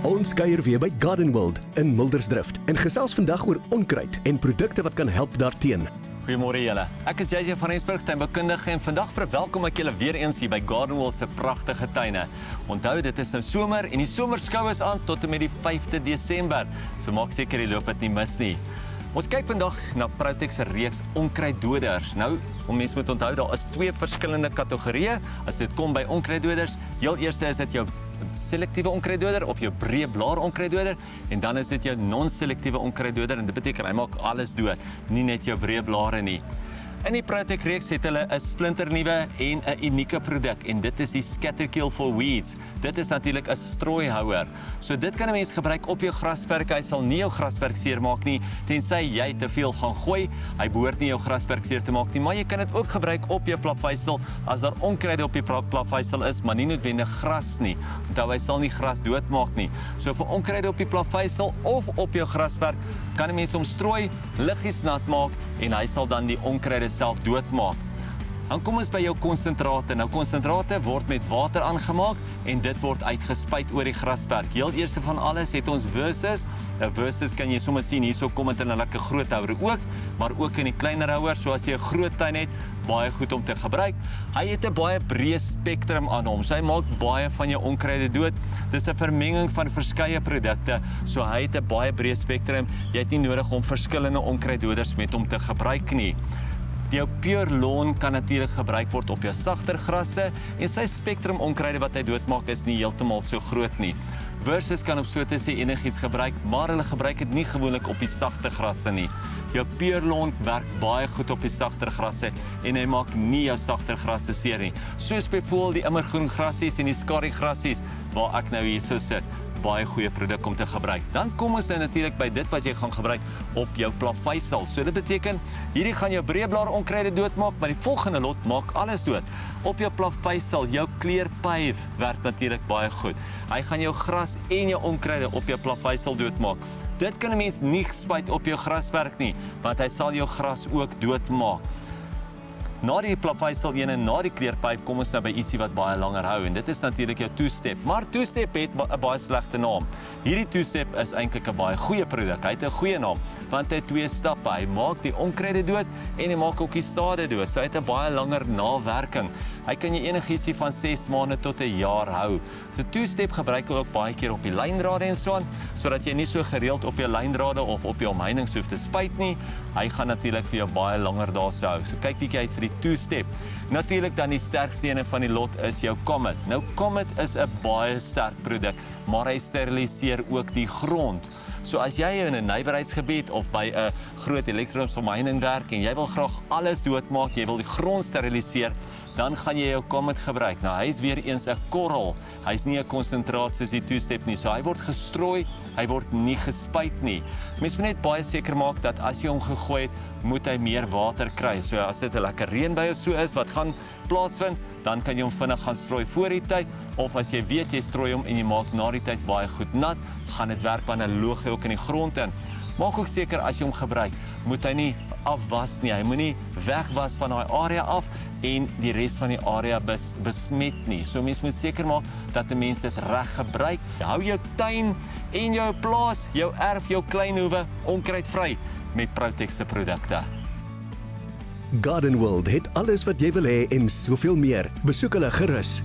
Ons kuier weer by Garden World in Muldersdrift en gesels vandag oor onkruid en produkte wat kan help daarteen. Goeiemôre julle. Ek is JJ van Rensburg, tuinbekundige en vandag verwelkom ek julle weer eens hier by Garden World se pragtige tuine. Onthou, dit is nou somer en die somerskou is aan tot en met die 5de Desember. So maak seker jy loop dit nie mis nie. Ons kyk vandag na Protex se reeks onkruiddoders. Nou, mense moet onthou, daar is twee verskillende kategorieë as dit kom by onkruiddoders. Heel eerste is dit jou selektiewe onkruiddoder of jou breë blaar onkruiddoder en dan is dit jou non-selektiewe onkruiddoder en dit beteken hy maak alles dood, nie net jou breë blare nie. In die Protex reeks het hulle 'n splinternuwe en 'n unieke produk en dit is die Scatterkill for Weeds. Dit is natuurlik 'n strooihouer. So dit kan 'n mens gebruik op jou grasperk. Hy sal nie jou grasperk seermaak nie tensy jy te veel gaan gooi. Hy behoort nie jou grasperk seer te maak nie, maar jy kan dit ook gebruik op jou plafvuisel as daar onkruide op die plafvuisel is, maar nie noodwendig gras nie. Onthou, hy sal nie gras doodmaak nie. So vir onkruide op die plafvuisel of op jou grasperk kan 'n mens hom strooi, liggies nat maak en hy sal dan die onkruide self doodmaak. Dan kom ons by jou konsentrate. Nou konsentrate word met water aangemaak en dit word uitgespuit oor die grasperk. Heel eerste van alles het ons Versus. Nou Versus kan jy sommer sien, hierso kom dit in 'n lekker groot houer ook, maar ook in die kleiner houer, so as jy 'n groot tuin het, baie goed om te gebruik. Hy het 'n baie breë spektrum aan hom. So hy maak baie van jou onkruide dood. Dis 'n vermenging van verskeie produkte, so hy het 'n baie breë spektrum. Jy het nie nodig om verskillende onkruiddoders met hom te gebruik nie. Jou Pure Lawn kan natuurlik gebruik word op jou sagter grasse en sy spektrum onkruide wat hy doodmaak is nie heeltemal so groot nie. Versus kan op so te sê enigiets gebruik, maar hulle gebruik dit nie gewoonlik op die sagte grasse nie. Jou Pure Lawn werk baie goed op die sagter grasse en hy maak nie jou sagter grasse seer nie. Soos byvoorbeeld die immergroen grassies en die skari grassies waar ek nou hierso sit. Baie goeie produk om te gebruik. Dan kom ons nou natuurlik by dit wat jy gaan gebruik op jou plafvuisel. So dit beteken, hierdie gaan jou breë blaar onkruide doodmaak, maar die volgende lot maak alles dood. Op jou plafvuisel, jou Clear Pave werk natuurlik baie goed. Hy gaan jou gras en jou onkruide op jou plafvuisel doodmaak. Dit kan 'n mens nie spuit op jou grasperk nie, want hy sal jou gras ook doodmaak. Na die plafvuisel en na die Clear Pave kom ons nou by ietsie wat baie langer hou en dit is natuurlik jou Two-Step. Maar Two-Step het 'n baie slegte naam. Hierdie Two-Step is eintlik 'n baie goeie produk. Hy het 'n goeie naam want hy het twee stappe. Hy maak die onkruide dood en hy maak ook die sade dood. So hy het 'n baie langer nawerking. Hy kan jy enigiets van 6 maande tot 'n jaar hou. So Two-Step gebruik hy ook baie keer op die lyndrade en so aan, sodat jy nie so gereeld op jou lyndrade of op jou omheining hoef te spuit nie. Hy gaan natuurlik vir jou baie langer daarso hou. So kyk bietjie uit vir die Two-Step. Natuurlik dan die sterkste een van die lot is jou Comet. Nou Comet is 'n baie sterk produk, maar hy steriliseer ook die grond. So as jy in 'n nywerheidsgebied of by 'n groot elektroniese omheining werk en jy wil graag alles doodmaak, jy wil die grond steriliseer, dan gaan jy jou Comet gebruik. Nou hy is weer eens 'n korrel. Hy's nie 'n konsentraat soos die Two-Step nie. So hy word gestrooi, hy word nie gespuit nie. Mens moet net baie seker maak dat as jy hom gegooi het, moet hy meer water kry. So as dit 'n lekker reënbui of so is wat gaan plaasvind, dan kan jy hom vinnig gaan strooi voor die tyd, of as jy weet jy strooi hom en jy maak na die tyd baie goed nat, gaan dit werk want dan loog hy ook in die grond in. Maak ook seker as jy hom gebruik, moet hy nie afwas nie. Hy moenie wegwas van daai area af en die res van die area besmet nie. So mens moet seker maak dat 'n mens dit reg gebruik. Hou jou tuin en jou plaas, jou erf, jou kleinhoewe onkruidvry met Protex se produkte. Garden World het alles wat jy wil hê en soveel meer. Besoek hulle gerus.